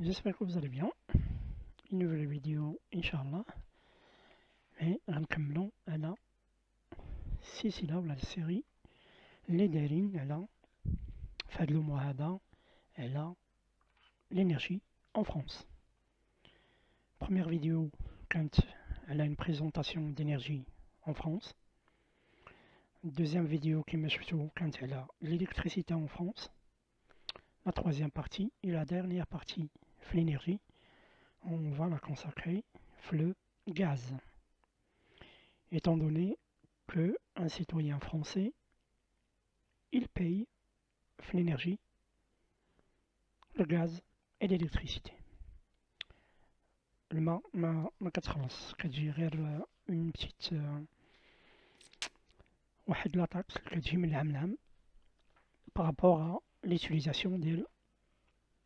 j'espère que vous allez bien. Une nouvelle vidéo, Inch'Allah. Et غنكملو على السلسلة ولا السيري اللي دايرين على فهاد لو موا هذا على l'énergie en France. Première vidéo كانت على une présentation d'énergie en France. Deuxième vidéo كما شفتو كانت على l'électricité en France. La troisième partie et la dernière partie l'énergie, on va la consacrer le gaz. Étant donné qu'un citoyen français, il paye l'énergie, le gaz et l'électricité. الماء ما كتخلص، كتجي غير une petite واحد لا taxe كتجي من العام لعام par rapport à l'utilisation de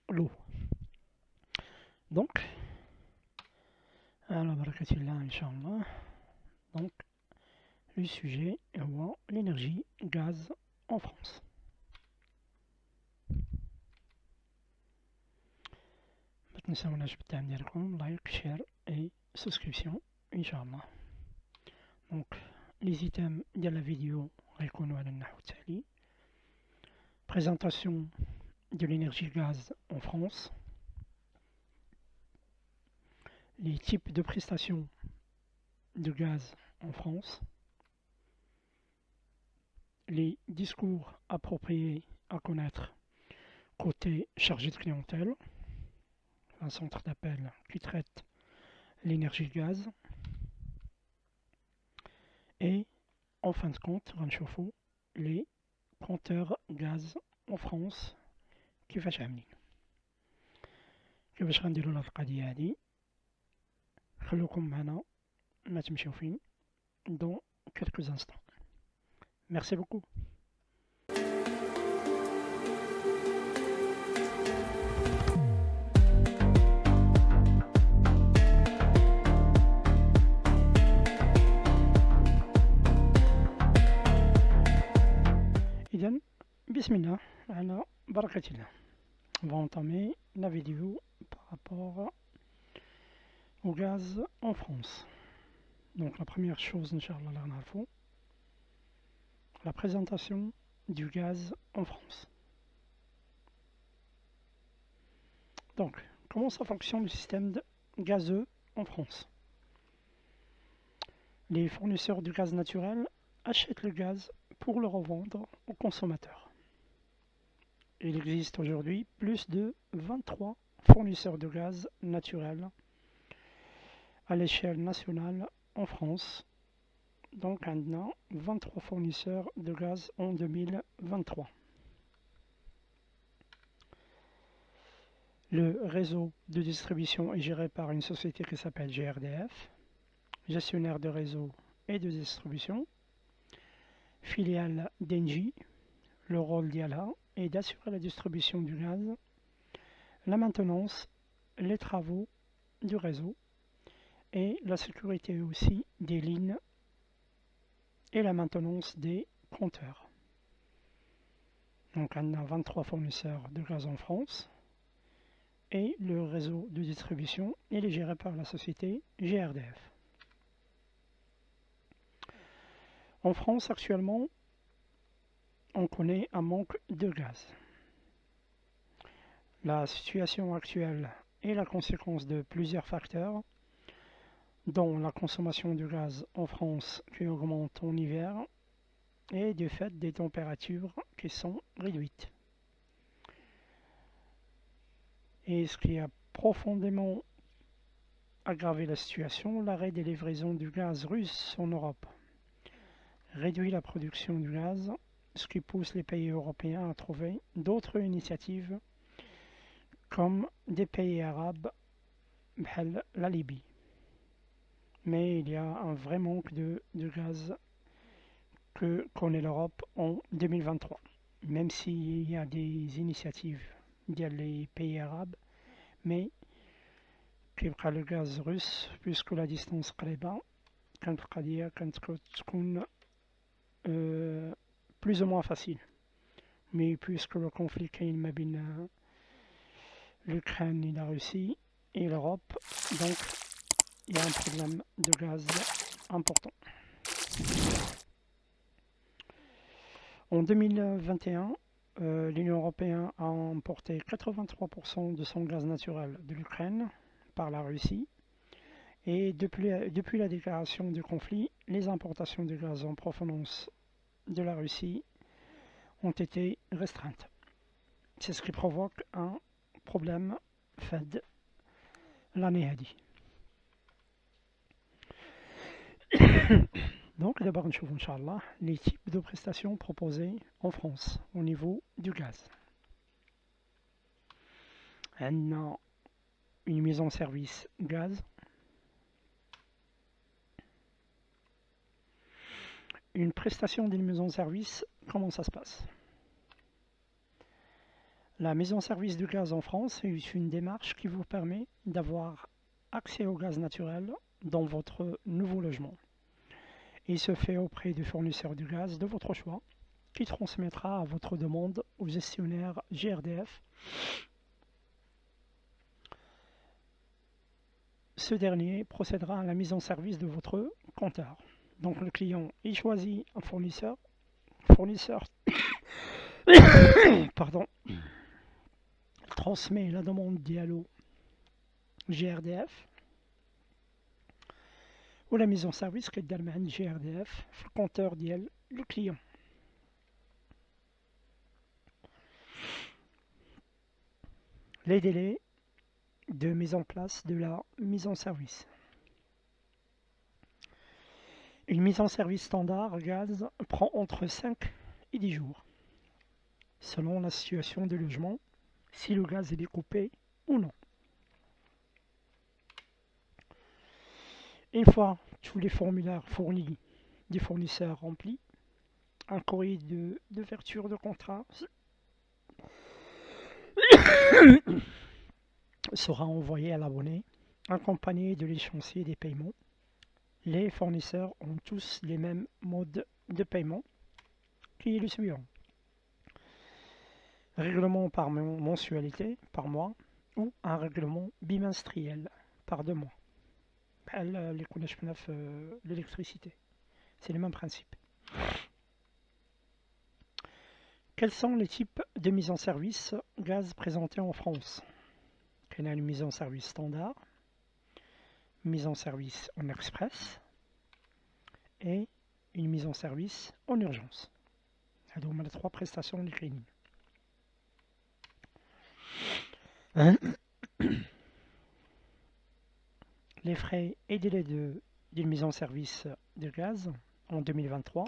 l'eau. Donc على بركة الله إن شاء الله. Donc le sujet est l'énergie gaz en France. ما تنساوناش بالدعم ديالكم، لايك شير اي سبسكريبسيون ان شاء الله. دونك لي زيتام ديال لا فيديو غيكونوا على النحو التالي: présentation de l'énergie gaz en France, les types de prestations de gaz en France, les discours appropriés à connaître côté chargé de clientèle, un centre d'appel qui traite l'énergie gaz, et en fin de compte غنشوفوا les compteurs gaz en France كيفاش عاملين. كيفاش غنديروا هاد القضيه هادي؟ خلوكم معنا ما تمشيو فين dans quelques instants. Merci beaucoup. إذن بسم الله على بركة الله. On va entamer la vidéo par rapport au gaz en France. Donc la première chose, Inch'Allah, la présentation du gaz en France. Donc, comment ça fonctionne le système gazeux en France? Les fournisseurs du gaz naturel achètent le gaz pour le revendre aux consommateurs. Il existe aujourd'hui plus de 23 fournisseurs de gaz naturel à l'échelle nationale en France. Donc, on a 23 fournisseurs de gaz en 2023. Le réseau de distribution est géré par une société qui s'appelle GRDF, gestionnaire de réseau et de distribution, filiale d'Engie. Le rôle d'IALA est d'assurer la distribution du gaz, la maintenance, les travaux du réseau et la sécurité aussi des lignes et la maintenance des compteurs. Donc on a 23 fournisseurs de gaz en France et le réseau de distribution il est géré par la société GRDF. En France actuellement, on connaît un manque de gaz. La situation actuelle est la conséquence de plusieurs facteurs, dont la consommation de gaz en France qui augmente en hiver et du fait des températures qui sont réduites. Et ce qui a profondément aggravé la situation, l'arrêt des livraisons du gaz russe en Europe réduit la production du gaz, ce qui pousse les pays européens à trouver d'autres initiatives comme des pays arabes, la Libye. Mais il y a un vrai manque de gaz que connaît l'Europe en 2023. Même s'il y a des initiatives dans les pays arabes, mais كيبقى le gaz russe, puisque la distance قريبة, كانت القضية كانت تكون plus ou moins facile. Mais puisque le conflit كاين ما بين l'Ukraine et la Russie et l'Europe. Donc, il y a un problème de gaz important. En 2021, l'Union européenne a importé 83% de son gaz naturel de l'Ukraine par la Russie. Et depuis la déclaration du conflit, les importations de gaz en provenance de la Russie ont été restreintes. C'est ce qui provoque un problème Fed l'année à dit. Donc d'abord, on va Inch'Allah, les types de prestations proposées en France au niveau du gaz. On a une mise en service gaz, une prestation d'une mise en service, comment ça se passe? La mise en service du gaz en France est une démarche qui vous permet d'avoir accès au gaz naturel dans votre nouveau logement. Il se fait auprès du fournisseur du gaz de votre choix, qui transmettra à votre demande au gestionnaire GRDF. Ce dernier procédera à la mise en service de votre compteur. Donc le client il choisit un fournisseur pardon, transmet la demande Diallo GRDF ou la mise en service que d'Allemagne GRDF, le compteur ديال le client. Les délais de mise en place de la mise en service. Une mise en service standard gaz prend entre 5 et 10 jours, selon la situation du logement, si le gaz est découpé ou non. Une fois tous les formulaires fournis du fournisseur remplis, un courrier d'ouverture de contrat sera envoyé à l'abonné, accompagné de l'échéancier des paiements. Les fournisseurs ont tous les mêmes modes de paiement, qui est le suivant. Règlement par mensualité, par mois, ou un règlement bimestriel, par 2 mois. Les connaissances l'électricité. C'est le même principe. Quels sont les types de mise en service gaz présentés en France? On a une mise en service standard, mise en service en express et une mise en service en urgence. Donc on a les 3 prestations de cleaning. Les frais et délais d'une mise en service de gaz en 2023.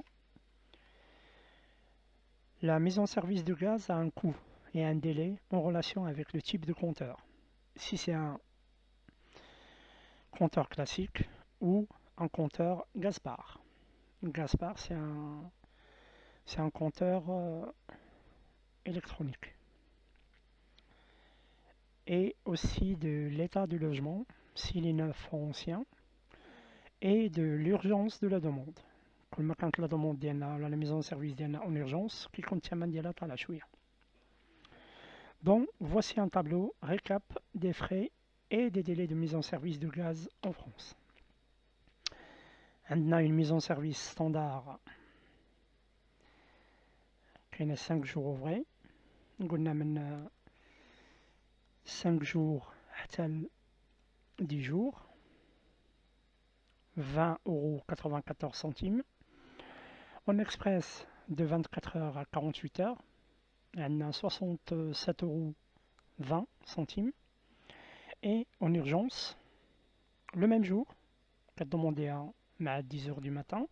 La mise en service de gaz a un coût et un délai en relation avec le type de compteur. Si c'est un compteur classique ou un compteur Gaspard. Gaspard, c'est un compteur électronique. Et aussi de l'état du logement, s'il est neuf ou ancien, et de l'urgence de la demande. Quand la demande la mise en service en urgence, qui contient à la chouïa. Donc, voici un tableau récap des frais et des délais de mise en service de gaz en France. On a une mise en service standard qui est 5 jours ouvrés. On a 5 jours à 10 jours. 20,94 €. En express de 24 heures à 48 heures. On a 67,20 €. Et en urgence, le même jour, quand demandé à 10 h du matin,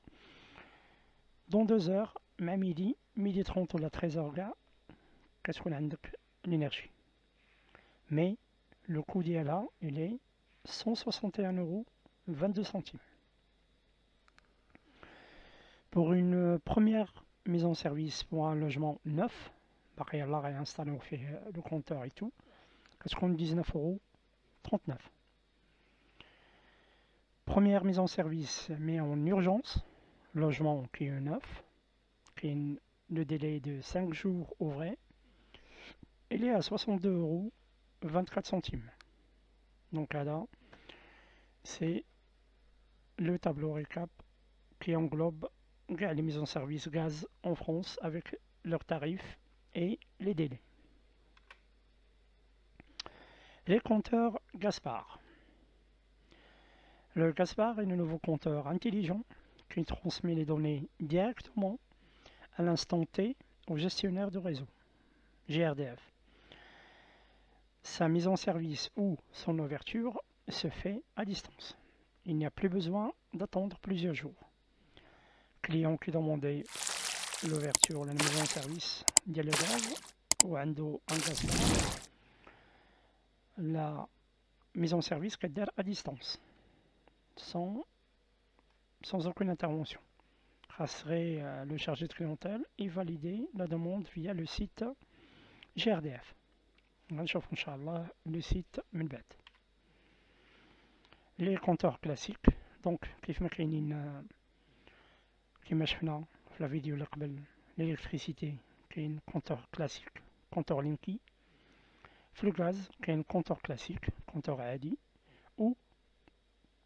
dans 2 heures, à midi 30 ou la 13 h, qu'est-ce qu'on a l'énergie. Mais le coût d'ILA, il est 161,22 €. Pour une première mise en service pour un logement neuf, pareil là réinstallé, on fait le compteur et tout, qu'est-ce qu'on a 19,39 €. Première mise en service, mais en urgence, logement qui est neuf, qui est le délai de 5 jours ouvrés, il est à 62,26 24 centimes. Donc là, c'est le tableau récap qui englobe les mises en service gaz en France avec leurs tarifs et les délais. Les compteurs Gaspard. Le Gaspard est le nouveau compteur intelligent qui transmet les données directement à l'instant T au gestionnaire de réseau, GRDF. Sa mise en service ou son ouverture se fait à distance. Il n'y a plus besoin d'attendre plusieurs jours. Client qui demandait l'ouverture, la mise en service de le gaz ou un Gaspard, la mise en service qu'elle à distance, sans aucune intervention. Rasserait le chargé de clientèle et valider la demande via le site GRDF. نشوف إن شاء الله le site من بعد. Les compteurs classiques, donc كيف ما كاينين كيما شفنا في لا فيديو اللي قبل l'électricité كاين compteur classique, compteur Linky. في الغاز كاين compteur classique, compteur عادي ou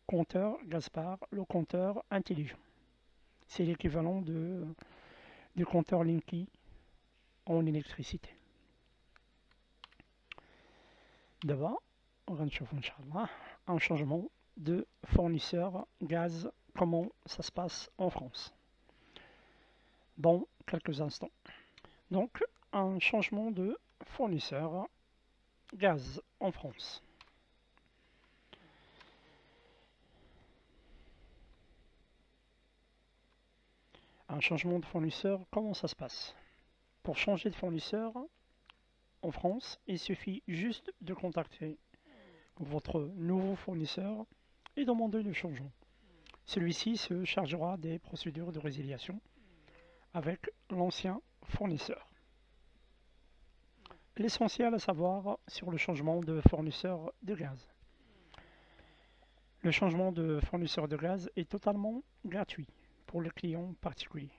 compteur Gaspard, le compteur intelligent. C'est l'équivalent du compteur Linky en électricité. D'abord, on va voir un changement de fournisseur gaz, comment ça se passe en France. Dans quelques instants. Donc, un changement de fournisseur gaz en France. Un changement de fournisseur, comment ça se passe? Pour changer de fournisseur en France, il suffit juste de contacter votre nouveau fournisseur et demander le changement. Celui-ci se chargera des procédures de résiliation avec l'ancien fournisseur. L'essentiel à savoir sur le changement de fournisseur de gaz. Le changement de fournisseur de gaz est totalement gratuit pour les clients particuliers.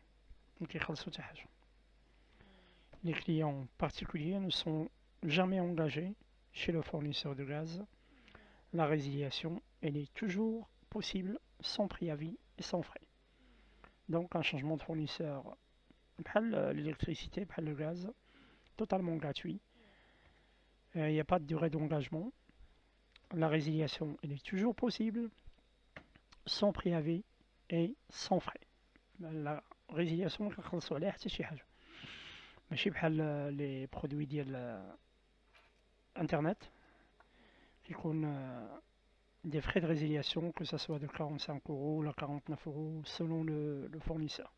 Les clients particuliers ne sont jamais engagés chez le fournisseur de gaz. La résiliation, elle est toujours possible sans préavis et sans frais. Donc un changement de fournisseur, l'électricité, le gaz, totalement gratuit. Il n'y a pas de durée d'engagement. La résiliation, elle est toujours possible sans préavis et sans frais. La résiliation, ماشي بحال لي برودوي ديال انترنت يكون des frais de résiliation, que ce soit de 45 € ou 49 € selon le fournisseur.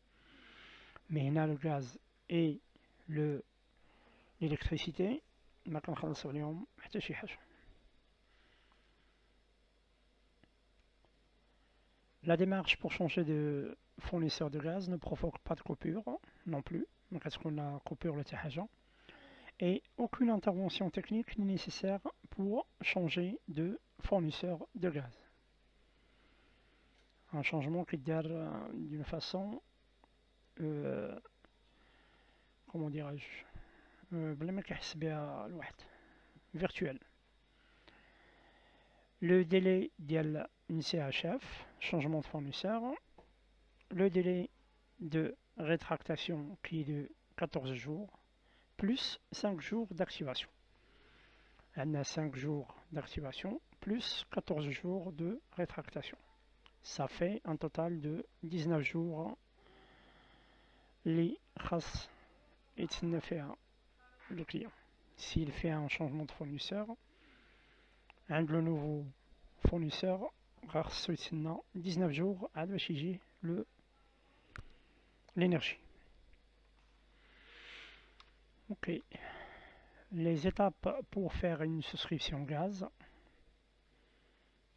Mais là, le gaz et l'électricité, ما كنخلصوا عليهم حتى شي حاجة. La démarche pour changer de fournisseur de gaz ne provoque pas de coupure non plus. Donc, est-ce qu'on a coupure le THG? Et aucune intervention technique n'est nécessaire pour changer de fournisseur de gaz. Un changement qui est d'une façon, comment dirais-je, virtuelle. Le délai ديال CHF, changement de fournisseur, le délai de rétractation qui est de 14 jours, plus 5 jours d'activation. On a 5 jours d'activation, plus 14 jours de rétractation. Ça fait un total de 19 jours. Les khas et le client. S'il fait un changement de fournisseur, le nouveau fournisseur reçoit 19 jours à l'énergie. Ok. Les étapes pour faire une souscription gaz.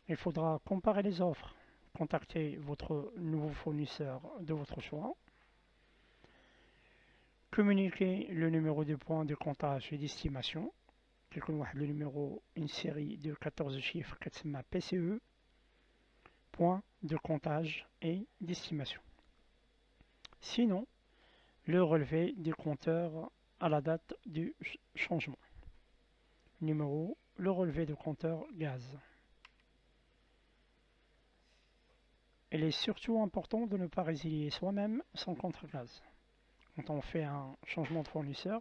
Il faudra comparer les offres, contacter votre nouveau fournisseur de votre choix, communiquer le numéro de point de comptage et d'estimation, le numéro, une série de 14 chiffres qui s'appelle PCE, point de comptage et d'estimation. Sinon, le relevé du compteur à la date du changement. Numéro le relevé de compteur gaz. Il est surtout important de ne pas résilier soi-même son compteur gaz. Quand on fait un changement de fournisseur,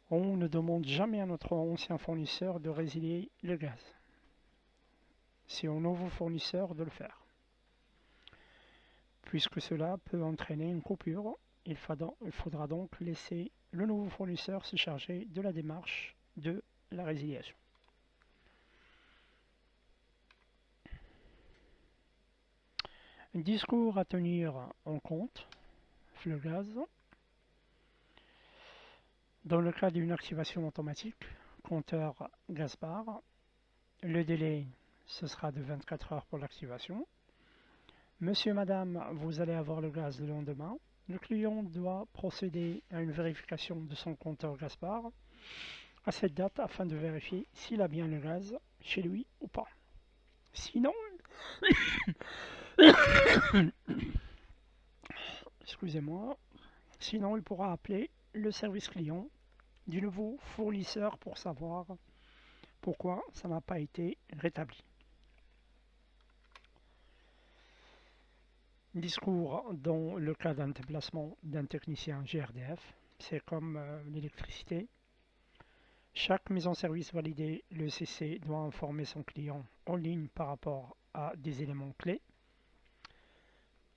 on ne demande jamais à notre ancien fournisseur de résilier le gaz. C'est au nouveau fournisseur de le faire. Puisque cela peut entraîner une coupure, il faudra donc laisser le nouveau fournisseur se charger de la démarche de la résiliation. Un discours à tenir en compte, le gaz. Dans le cas d'une activation automatique, compteur gaz bar, le délai ce sera de 24 heures pour l'activation. Monsieur, madame, vous allez avoir le gaz le lendemain. Le client doit procéder à une vérification de son compteur gaz bar à cette date afin de vérifier s'il a bien le gaz chez lui ou pas. Sinon, excusez-moi, sinon il pourra appeler le service client du nouveau fournisseur pour savoir pourquoi ça n'a pas été rétabli. Discours dans le cas d'un déplacement d'un technicien GRDF, c'est comme l'électricité. Chaque mise en service validée, le CC doit informer son client en ligne par rapport à des éléments clés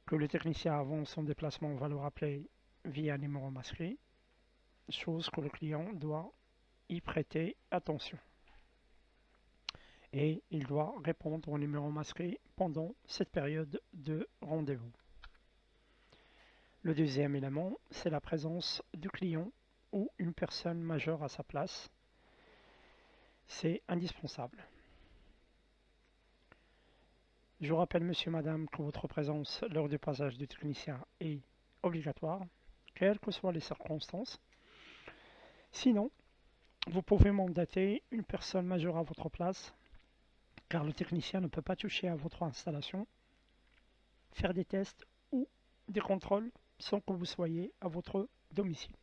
que le technicien avant son déplacement va le rappeler via un numéro masqué, chose que le client doit y prêter attention. Et il doit répondre au numéro masqué pendant cette période de rendez-vous. Le deuxième élément, c'est la présence du client ou une personne majeure à sa place. C'est indispensable. Je vous rappelle, monsieur, madame, que votre présence lors du passage du technicien est obligatoire, quelles que soient les circonstances. Sinon, vous pouvez mandater une personne majeure à votre place, car le technicien ne peut pas toucher à votre installation, faire des tests ou des contrôles sans que vous soyez à votre domicile.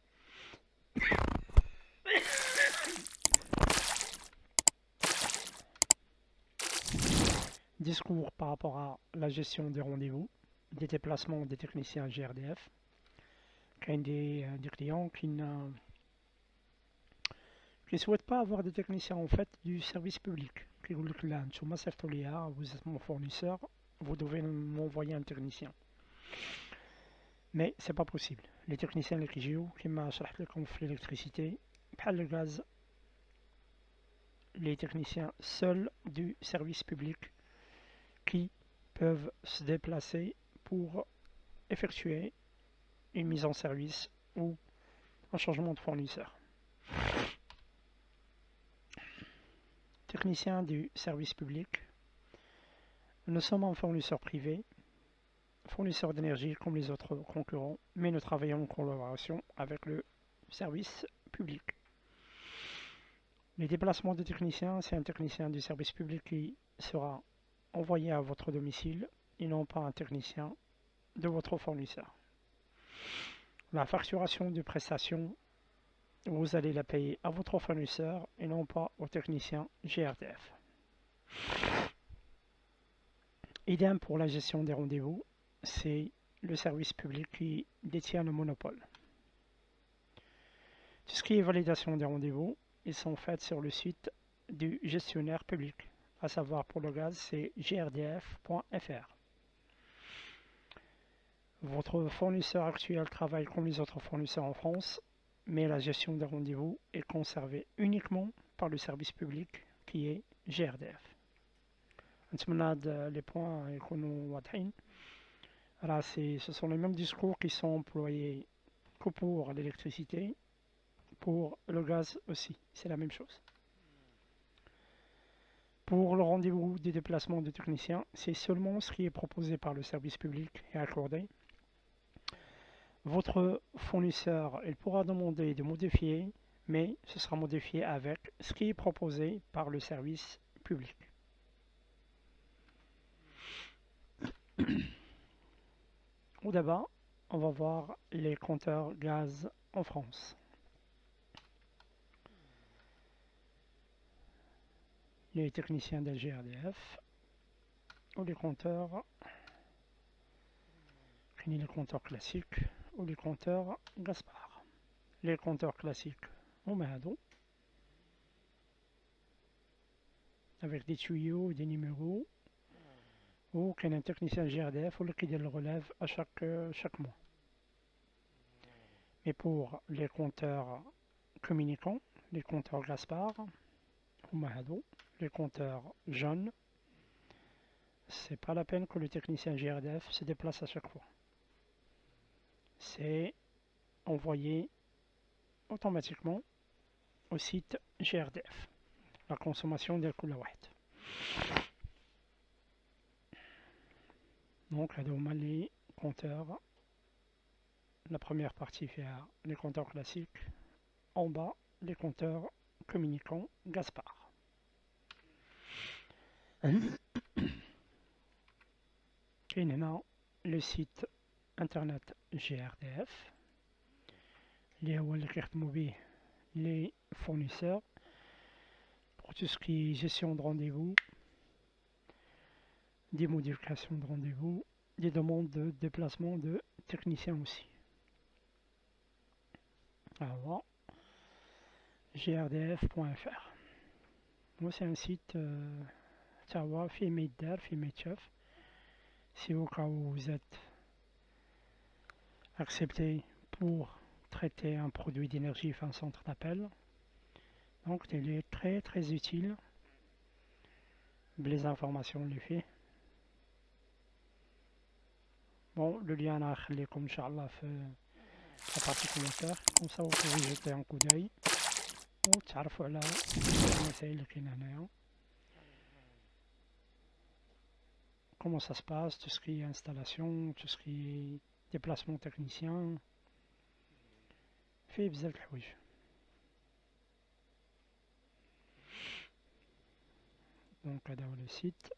Discours par rapport à la gestion des rendez-vous, des déplacements des techniciens GRDF. Il y a des clients qui ne souhaitent pas avoir des techniciens en fait du service public. Qui vous êtes mon fournisseur, vous devez m'envoyer un technicien. Mais c'est pas possible. Les techniciens qui m'a fait l'électricité, pas le gaz, les techniciens seuls du service public qui peuvent se déplacer pour effectuer une mise en service ou un changement de fournisseur. Technicien du service public, nous sommes un fournisseur privé, fournisseur d'énergie comme les autres concurrents, mais nous travaillons en collaboration avec le service public. Les déplacements de techniciens, c'est un technicien du service public qui sera envoyé à votre domicile et non pas un technicien de votre fournisseur. La facturation de prestations, vous allez la payer à votre fournisseur et non pas au technicien GRDF. Idem pour la gestion des rendez-vous, c'est le service public qui détient le monopole. Tout ce qui est validation des rendez-vous, ils sont faits sur le site du gestionnaire public, à savoir pour le gaz, c'est grdf.fr. Votre fournisseur actuel travaille comme les autres fournisseurs en France, mais la gestion des rendez-vous est conservée uniquement par le service public qui est GRDF. Les points ce sont les mêmes discours qui sont employés que pour l'électricité, pour le gaz aussi, c'est la même chose. Pour le rendez-vous des déplacements de techniciens, c'est seulement ce qui est proposé par le service public et accordé. Votre fournisseur, il pourra demander de modifier, mais ce sera modifié avec ce qui est proposé par le service public. Au d'abord, on va voir les compteurs gaz en France. les techniciens de GRDF ou les compteurs, les compteurs classiques ou les compteurs Gaspard. Les compteurs classiques هما هادو avec des tuyaux et des numéros, ou كاين un technicien GRDF اللي كيدير le relève à chaque mois. Et pour les compteurs communicants, les compteurs Gaspard, les compteurs jaunes, c'est pas la peine que le technicien GRDF se déplace à chaque fois. C'est envoyé automatiquement au site GRDF, la consommation des kilowatts. Donc là, les compteurs, la première partie fait les compteurs classiques, en bas les compteurs communicants Gaspard. Et maintenant le site internet GRDF, les fournisseurs pour tout ce qui est gestion de rendez-vous, des modifications de rendez-vous, des demandes de déplacement de techniciens aussi. Alors, grdf.fr. Moi, c'est un site fait Meddar, fait Metchef. Si au cas où vous êtes accepté pour traiter un produit d'énergie fin centre d'appel, donc il est très très utile. Les informations les fait. Bon, le lien là, comme Inch'Allah, fait la partie commentaire, comme ça vous pouvez jeter un coup d'œil ou تعرفوا على المسائل اللي كاينه هنايا. Comment ça se passe, tout ce qui est installation, tout ce qui est déplacement technicien, fait بزاف د الحوايج. Donc هذا هو le site.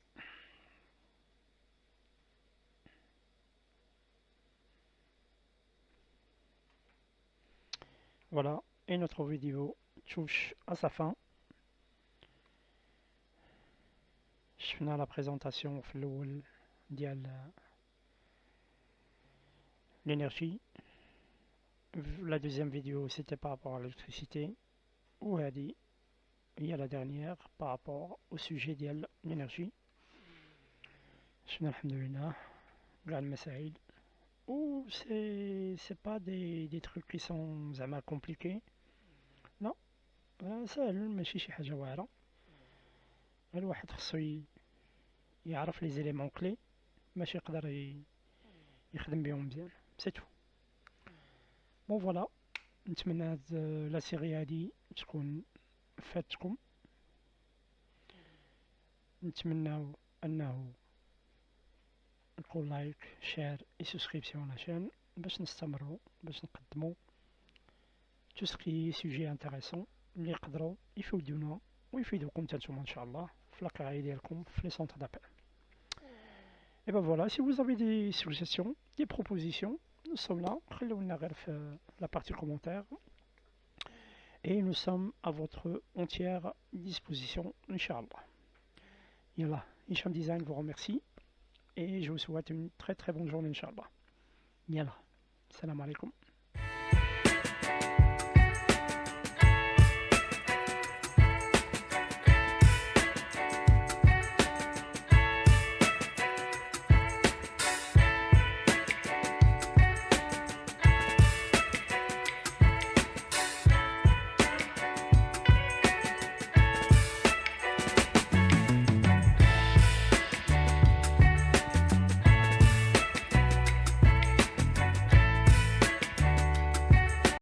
Voilà, et notre vidéo touche à sa fin. Je finis la présentation de l'énergie. La deuxième vidéo c'était par rapport à l'électricité. Ou il y a la dernière par rapport au sujet de l'énergie. Alhamdulillah, ou c'est pas des trucs qui sont زعما compliqués. Non, سهل ماشي شي حاجة واعرة. الواحد خصو يعرف لي زيليمون كلي باش يقدر يخدم بهم مزيان. سي تو. بون فوالا، نتمنى هاد لا سيري هادي تكون فاتكم. نتمنى انه نقول لايك شير اي سبسكريبسيون لاشين باش نستمروا باش نقدموا تو سكي سوجي انتريسون اللي يقدروا يفيدونا ويفيدوكم نتوما ان شاء الله في لاكاري ديالكم في لي سونتر دابل. Et ben voilà, si vous avez des suggestions, des propositions, nous sommes là, خلونا غير في la partie commentaire. Et nous sommes à votre entière disposition, Inch'Allah. Yallah, Hicham Design vous remercie et je vous souhaite une très très bonne journée, Inch'Allah. Yallah, salam alaikum.